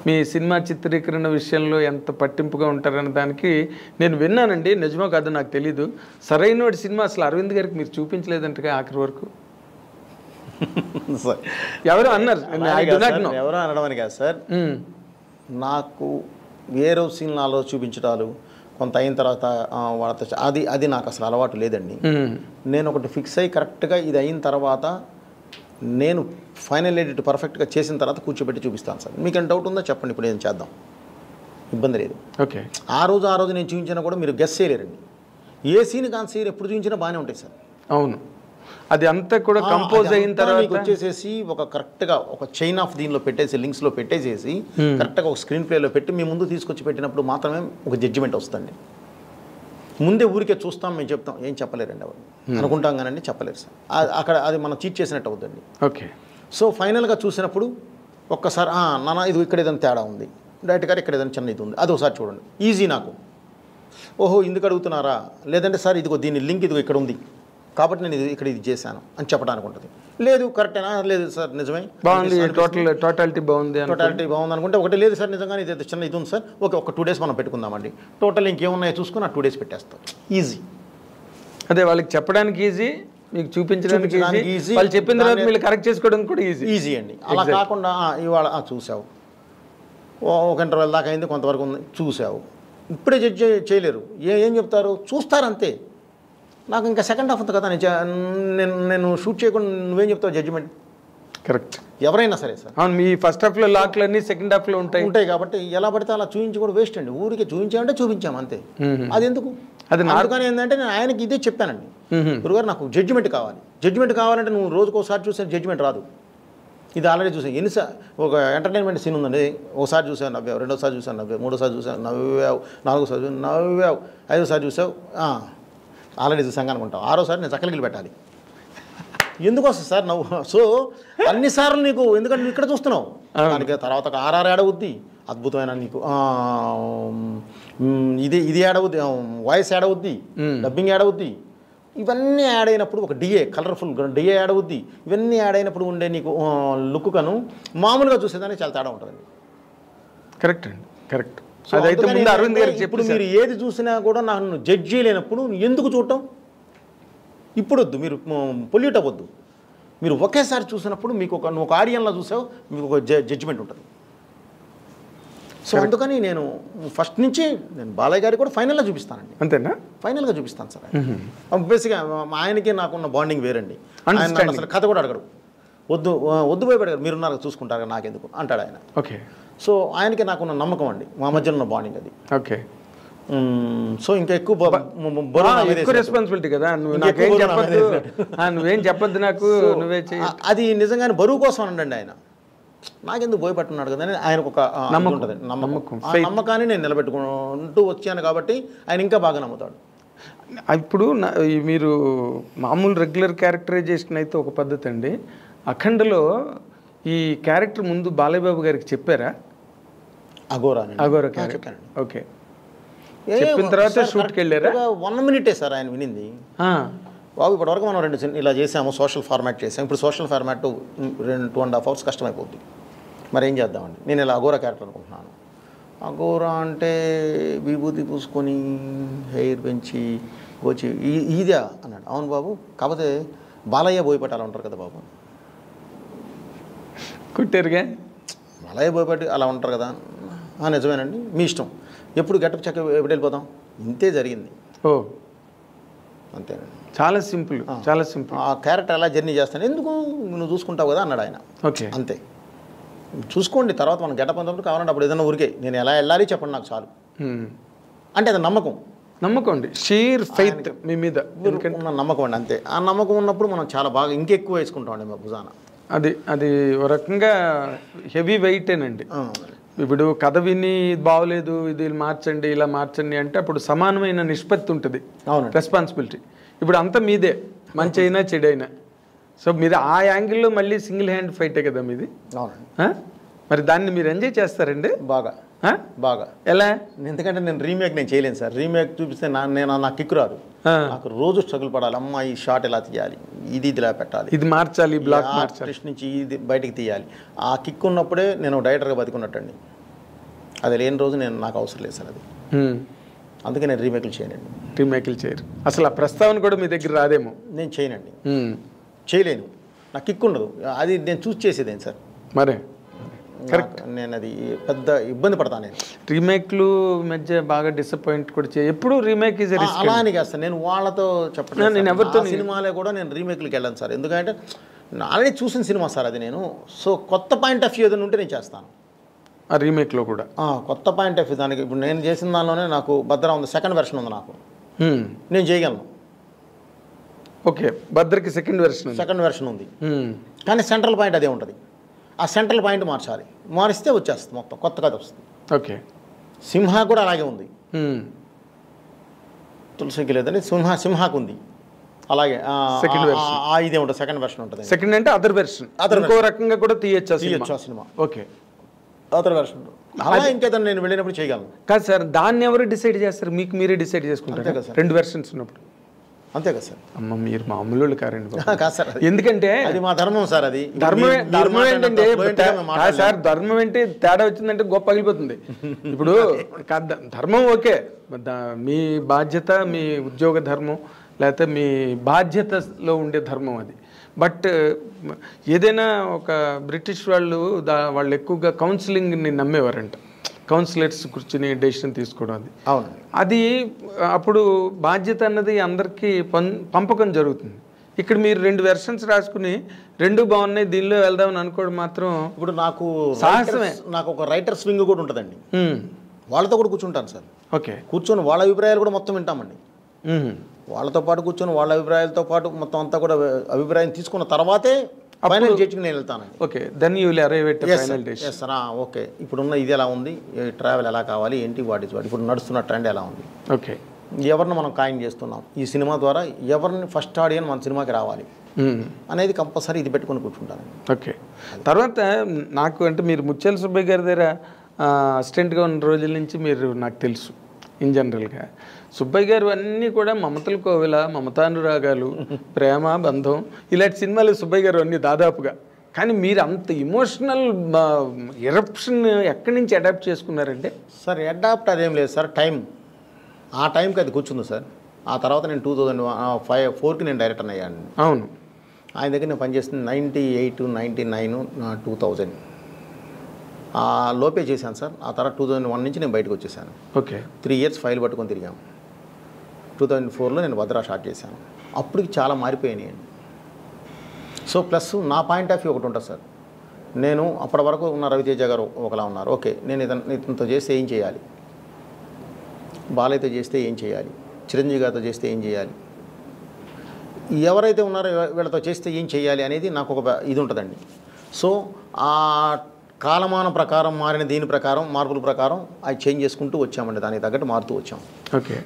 మీ cinema చిత్రీకరణ విషయంలో ఎంత పట్టింపుగా ఉంటారనే దానికి నేను విన్నానండి, నిజమో కాదో నాకు తెలీదు. సరైన సినిమా అసలు అరవింద్ గారికి మీరు చూపించలేదంటగా ఆఖరి వరకు ఎవరు అన్నారు? ఎవరో అనడం అని కాదు సార్, నాకు వేరే సీన్లలో చూపించడాలు కొంత అయిన తర్వాత వాళ్ళతో అది నాకు అసలు అలవాటు లేదండి. నేను ఒకటి ఫిక్స్ అయ్యి కరెక్ట్గా ఇది అయిన తర్వాత నేను ఫైనల్ ఎడిట్ పర్ఫెక్ట్గా చేసిన తర్వాత కూర్చోబెట్టి చూపిస్తాను సార్. మీకు డౌట్ ఉందో చెప్పండి, ఇప్పుడు ఏం చేద్దాం, ఇబ్బంది లేదు. ఓకే, ఆ రోజు నేను చూపించినా కూడా మీరు గెస్ చేయలేరండి. ఏ సీన్ కాని సీన్ ఎప్పుడు చూపించినా బాగానే ఉంటాయి సార్. అవును, అది అంతా కూడా కంపోజ్ అయిన తర్వాత మీకు వచ్చేసేసి ఒక కరెక్ట్గా ఒక చైన్ ఆఫ్ దీనిలో పెట్టేసి లింక్స్లో పెట్టేసేసి కరెక్ట్గా ఒక స్క్రీన్ ప్లేలో పెట్టి మీ ముందు తీసుకొచ్చి పెట్టినప్పుడు మాత్రమే ఒక జడ్జిమెంట్ వస్తుంది. ముందే ఊరికే చూస్తాం, మేము చెప్తాం, ఏం చెప్పలేరండి ఎవరు అనుకుంటాం కానండి, చెప్పలేరు సార్. అక్కడ అది మనం చీట్ చేసినట్టు అవుతుంది. ఓకే, సో ఫైనల్గా చూసినప్పుడు ఒక్కసారి నాన్న ఇది ఇక్కడ ఏదైనా తేడా ఉంది, డైరెక్ట్ గారు ఇక్కడ ఏదైనా చిన్న ఇది ఉంది, అది ఒకసారి చూడండి, ఈజీ నాకు. ఓహో ఇందుకు అడుగుతున్నారా, లేదంటే సార్ ఇదిగో దీని లింక్ ఇదిగో ఇక్కడ ఉంది కాబట్టి నేను ఇది చేశాను అని చెప్పడానికి ఉంటుంది. లేదు కరెక్టేనా, లేదు సార్ నిజమే బాగుంది, టోటాలిటీ బాగుంది అనుకుంటే ఒకటి, లేదు సార్ నిజంగానే ఇది చిన్న ఇది ఉంది సార్, ఓకే ఒక 2 days మనం పెట్టుకుందామండి, టోటల్ ఇంకేమున్నాయో చూసుకుని ఆ 2 days పెట్టేస్తాం, ఈజీ. అదే వాళ్ళకి చెప్పడానికి ఈజీ, మీకు చూపించడానికి ఈజీ, వాళ్ళు చెప్పిన తర్వాత మీరు కరెక్ట్ చేసుకోవడానికి కూడా ఈజీ అండి. అలా కాకుండా ఇవాళ చూసావు, ఒక ఇంటర్వెల్ దాకా అయింది, కొంతవరకు ఉంది చూసావు, ఇప్పుడే జడ్జ్ చేయలేరు, ఏం చెప్తారు, చూస్తారు అంతే. నాకు ఇంకా సెకండ్ హాఫ్ ఉంది కదా, నేను షూట్ చేయకుండా నువ్వేం చెప్తావు జడ్జిమెంట్? కరెక్ట్, ఎవరైనా సరే సార్. అవును, మీ ఫస్ట్ హాఫ్లో లాక్లన్నీ సెకండ్ హాఫ్లో ఉంటాయి కాబట్టి ఎలా పడితే అలా చూపించి కూడా వేస్ట్ అండి. ఊరికి చూపించామంటే చూపించాము అంతే, అది ఎందుకు? అది నాలుగానే ఏంటంటే నేను ఆయనకి ఇదే చెప్పానండి, గురుగారు నాకు జడ్జిమెంట్ కావాలంటే నువ్వు రోజుకోసారి చూసే జడ్జిమెంట్ రాదు. ఇది ఆల్రెడీ చూసాను ఎన్నిసార్లు, ఒక ఎంటర్టైన్మెంట్ సీన్ ఉందండి, ఒకసారి చూసావు నవ్వావు, రెండోసారి చూసాను నవ్వావు, మూడోసారి చూసావు నవ్వావు, నాలుగోసారి చూసావు నవ్వావు, ఐదోసారి చూసావు ఆల్రెడీ చూసాం అనుకుంటాం, ఆరోసారి నేను చక్కలిగిలి పెట్టాలి. ఎందుకు వస్తుంది సార్ నవ్వు? సో అన్నిసార్లు నీకు ఎందుకంటే నువ్వు ఇక్కడ చూస్తున్నావు, దానికి తర్వాత ఒక ఆర్ఆర్ యాడ్ అవుద్ది, అద్భుతమైన నీకు ఇది యాడ్ అవుద్ది, వాయిస్ యాడ్ అవుద్ది, డబ్బింగ్ యాడ్ అవుద్ది, ఇవన్నీ యాడ్ అయినప్పుడు ఒక డిఏ కలర్ఫుల్ డిఏ యాడ్ అవుద్ది, ఇవన్నీ యాడ్ అయినప్పుడు ఉండే నీకు లుక్ కను మామూలుగా చూసేదానికి చాలా తేడా ఉంటుందండి. కరెక్ట్ అండి, కరెక్ట్. అదైతే ముందు అరవింద్ గారికి ఇప్పుడు మీరు ఏది చూసినా కూడా నన్ను జడ్జ్ చేయలేనప్పుడు ఎందుకు చూడటం? ఇప్పుడు వద్దు, మీరు పొల్యూట్ అవ్వద్దు. మీరు ఒకేసారి చూసినప్పుడు మీకు నువ్వు ఒక ఆడియన్లో చూసావు, మీకు ఒక జడ్జిమెంట్ ఉంటుంది. సో అందుకని నేను ఫస్ట్ నుంచి నేను బాలయ్య గారికి కూడా ఫైనల్గా చూపిస్తానండి. అంతేనా? ఫైనల్గా చూపిస్తాను సార్. బేసిక్గా ఆయనకి నాకున్న బాండింగ్ వేరండి. ఆయన అసలు కథ కూడా అడగడు, వద్దు భయపడగారు, మీరున్నారు చూసుకుంటారు నాకెందుకు అంటాడు ఆయన. ఓకే, సో ఆయనకి నాకున్న నమ్మకం అండి, మా మధ్యలో ఉన్న బాండింగ్ అది. ఓకే, సో ఇంకా ఎక్కువ రెస్పాన్సిబిలిటీ కదా, నువ్వేం చెప్పద్దు నాకు, నువ్వే చెయ్యి. అది నిజంగానే బరువు కోసం అనండి ఆయన, నాకెందుకు భయపడుతున్నాడు కదా అని ఆయనకు ఒక ఉంటుంది, నమ్మకాన్ని నేను నిలబెట్టుకుంటూ వచ్చాను కాబట్టి ఆయన ఇంకా బాగా నమ్ముతాడు. ఇప్పుడు మీరు మామూలు రెగ్యులర్ క్యారెక్టరైజేషన్ అయితే ఒక పద్ధతి అండి, అఖండలో ఈ క్యారెక్టర్ ముందు బాలయ్య బాబు గారికి చెప్పారా? అఘోరా క్యారెక్టర్, ఓకే, చెప్పిన తర్వాత షూట్కి వెళ్ళారా? 1 minute సార్ ఆయన వినింది. బాబు ఇప్పటివరకు మనం 2 ఇలా చేసాము, సోషల్ ఫార్మాట్ చేసాము, ఇప్పుడు సోషల్ ఫార్మాట్ 2.5 hours కష్టమైపోద్ది, మరి ఏం చేద్దామండి, నేను ఇలా అఘోరా క్యారెక్టర్ అనుకుంటున్నాను. అఘోరా అంటే విభూతి పూసుకొని హెయిర్ పెంచి వచ్చి ఇదా అన్నాడు. అవును బాబు, కాకపోతే బాలయ్య బోయపట్టాలి ఉంటారు కదా బాబు, కుట్టారుగా బాలయ్య బోయపట్టి అలా ఉంటారు కదా. నిజమేనండి, మీ ఇష్టం, ఎప్పుడు గెటప్ చెక్క ఎప్పుడు వెళ్ళిపోతాం, ఇంతే జరిగింది. ఓ అంతేనండి, చాలా సింపుల్, చాలా సింపుల్. ఆ క్యారెక్టర్ ఎలా జర్నీ చేస్తాను, ఎందుకు నువ్వు చూసుకుంటావు కదా అన్నాడు ఆయన. ఓకే, అంతే, చూసుకోండి, తర్వాత మనం గెటప్ అంతప్పుడు కావాలంటే అప్పుడు ఏదైనా ఊరికే నేను ఎలా వెళ్ళాలి చెప్పండి నాకు చాలు అంటే అది నమ్మకం అండి, షీర్ ఫెయిత్ మీ మీద ఉన్న నమ్మకం అండి, అంతే. ఆ నమ్మకం ఉన్నప్పుడు మనం చాలా బాగా ఇంకెక్కువ వేసుకుంటామండి మా భుజాన. అది ఒక రకంగా హెవీ వెయిటేనండి. ఇప్పుడు కథ విని బాగోలేదు, ఇది మార్చండి, ఇలా మార్చండి అంటే అప్పుడు సమానమైన నిష్పత్తి ఉంటుంది, రెస్పాన్సిబిలిటీ. ఇప్పుడు అంతా మీదే, మంచి అయినా చెడు అయినా. సో మీరు ఆ యాంగిల్లో మళ్ళీ సింగిల్ హ్యాండ్ ఫైటే కదా మీది. మరి దాన్ని మీరు ఎంజాయ్ చేస్తారండి బాగా బాగా. ఎలా? ఎందుకంటే నేను రీమేక్ చేయలేను సార్. రీమేక్ చూపిస్తే నాకు కిక్కు రాదు. నాకు రోజు స్ట్రగుల్ పడాలి. అమ్మ ఈ షాట్ ఎలా తీయాలి, ఇది ఇలా పెట్టాలి, ఇది మార్చాలి, బ్లాక్ మార్చాలి, నుంచి ఇది బయటికి తీయాలి. ఆ కిక్ ఉన్నప్పుడే నేను డైరెక్టర్గా బతికున్నట్టండి. అది లేని రోజు నాకు అవసరం లేదు సార్ అది. అందుకే నేను రీమేక్లు చేయనండి. రీమేక్లు చేయరు, అసలు ఆ ప్రస్తావన కూడా మీ దగ్గర రాదేమో. నేను చేయనండి, చేయలేను, నాకు కిక్ ఉండదు. అది నేను చూస్ చేసేదేం సార్. మరే కరెక్ట్, నేను అది పెద్ద ఇబ్బంది పడతాను. నేను రీమేక్లు మధ్య బాగా డిసప్పాయింట్ కూడా ఎప్పుడు రీమేక్ ఈజ్ అలా అని కాదు సార్. నేను వాళ్ళతో చెప్పలేదు, నేను ఎవరితో సినిమాలే కూడా నేను రీమేక్లకి వెళ్ళాను సార్. ఎందుకంటే ఆల్రెడీ చూసిన సినిమా సార్ అది. నేను సో కొత్త పాయింట్ ఆఫ్ వ్యూ ఏదైనా ఉంటే నేను చేస్తాను ఆ రీమేక్లో కూడా. కొత్త పాయింట్ ఆఫ్ వ్యూ దానికి ఇప్పుడు నేను చేసిన దానిలోనే నాకు భద్ర ఉంది, సెకండ్ వెర్షన్ ఉంది నాకు, నేను చేయగలను. ఓకే, భద్రకి సెకండ్ వెర్షన్ ఉంది, కానీ సెంట్రల్ పాయింట్ అదే ఉంటుంది. ఆ సెంట్రల్ పాయింట్ మార్చాలి, మారిస్తే వచ్చేస్తుంది మొత్తం కొత్త కథ వస్తుంది. ఓకే, సింహ కూడా అలాగే ఉంది, తులసికి లేదండి, సింహాకు ఉంది అలాగే. ఇదే ఉంటుంది, సెకండ్ వెర్షన్ ఉంటుంది. సెకండ్ అంటే అదర్ వెర్షన్, ఇంకో రకంగా కూడా తీయచ్చు ఆ సినిమా. ఓకే, అదర్ వెర్షన్ అలా ఇంకేదన్నా నేను వెళ్ళినప్పుడు చేయగలను. కాదు సార్, దాన్ని ఎవరు డిసైడ్ చేస్తారు? మీకు మీరే డిసైడ్ చేసుకుంటారు కదా సార్, రెండు వెర్షన్స్ ఉన్నప్పుడు. అంతే కదా సార్. అమ్మ, మీరు మామూలు కారండి కాదు సార్, ఎందుకంటే అది మా ధర్మం సార్. అది ధర్మం ఏంటంటే సార్, ధర్మం ఏంటి తేడా వచ్చిందంటే గొప్ప పగిలిపోతుంది. ఇప్పుడు ధర్మం ఓకే, మీ బాధ్యత, మీ ఉద్యోగ ధర్మం, లేకపోతే మీ బాధ్యతలో ఉండే ధర్మం అది. బట్ ఏదైనా ఒక బ్రిటిష్ వాళ్ళు ఎక్కువగా కౌన్సిలింగ్ని నమ్మేవారంట. కౌన్సిలర్స్ కూర్చుని డెసిషన్ తీసుకోవడం అది. అవును, అది అప్పుడు బాధ్యత అన్నది అందరికీ పంపకం జరుగుతుంది. ఇక్కడ మీరు రెండు వెర్షన్స్ రాసుకుని రెండు బాగున్నాయి దీనిలో వెళ్దామని అనుకోవడం మాత్రం ఇప్పుడు నాకు సాహసమే. నాకు ఒక రైటర్స్ వింగ్ కూడా ఉంటుందండి, వాళ్ళతో కూడా కూర్చుంటాను సార్. ఓకే, కూర్చొని వాళ్ళ అభిప్రాయాలు కూడా మొత్తం వింటామండి. వాళ్ళతో పాటు కూర్చొని వాళ్ళ అభిప్రాయాలతో పాటు మొత్తం అంతా కూడా అభిప్రాయం తీసుకున్న తర్వాతే ఫైనల్ జడ్జికి నేను వెళ్తానండి. Okay, then you will arrive at final decision. Sir okay, ఇప్పుడున్న ఇది ఎలా ఉంది, ట్రావెల్ ఎలా కావాలి, ఏంటి వాట్ ఇప్పుడు నడుస్తున్న ట్రెండ్ ఎలా ఉంది, ఓకే, ఎవరిని మనం ఖాయం చేస్తున్నాం, ఈ సినిమా ద్వారా ఎవరిని ఫస్ట్ ఆడియన్స్ మన సినిమాకి రావాలి అనేది కంపల్సరీ ఇది పెట్టుకొని కూర్చుంటాను. ఓకే, తర్వాత నాకు అంటే మీరు ముత్యాల సుబ్బయ్య గారి దగ్గర అసిస్టెంట్గా ఉన్న రోజుల నుంచి మీరు నాకు తెలుసు. ఇన్ జనరల్గా సుబ్బయ్య గారు అన్నీ కూడా మమతల కోవిల, మమతానురాగాలు, ప్రేమ, బంధం, ఇలాంటి సినిమాలు సుబ్బయ్య గారు అన్నీ దాదాపుగా. కానీ మీరు అంత ఇమోషనల్ ఎరప్షన్ ఎక్కడి నుంచి అడాప్ట్ చేసుకున్నారంటే? సార్ అడాప్ట్ అదేం లేదు సార్, టైం ఆ టైంకి అది కూర్చుంది సార్. ఆ తర్వాత నేను 2004కి నేను డైరెక్టర్ అయ్యాను. అవును, ఆయన దగ్గర నేను పనిచేస్తుంది 98, 99, 2000 ఆ లోపే చేశాను సార్. ఆ తర్వాత 2001 నుంచి నేను బయటకు వచ్చేసాను. ఓకే, 3 ఇయర్స్ ఫైల్ పట్టుకొని తిరిగాము. 2004లో నేను భద్రా స్టార్ట్ చేశాను. అప్పటికి చాలా మారిపోయినాయి. సో ప్లస్ నా పాయింట్ ఆఫ్ వ్యూ ఒకటి ఉంటుంది సార్. నేను అప్పటి వరకు ఉన్న రవితేజ గారు ఒకలా ఉన్నారు. ఓకే, నేను ఇతనితో చేస్తే ఏం చేయాలి, బాలయ్యతో చేస్తే ఏం చేయాలి, చిరంజీవి గారితో చేస్తే ఏం చేయాలి, ఎవరైతే ఉన్నారో వీళ్ళతో చేస్తే ఏం చేయాలి అనేది నాకు ఒక ఇది ఉంటుందండి. సో ఆ కాలమాన ప్రకారం మారిన దీని ప్రకారం మార్పుల ప్రకారం అది చేంజ్ చేసుకుంటూ వచ్చామండి, దానికి తగ్గట్టు మారుతూ వచ్చాం. ఓకే.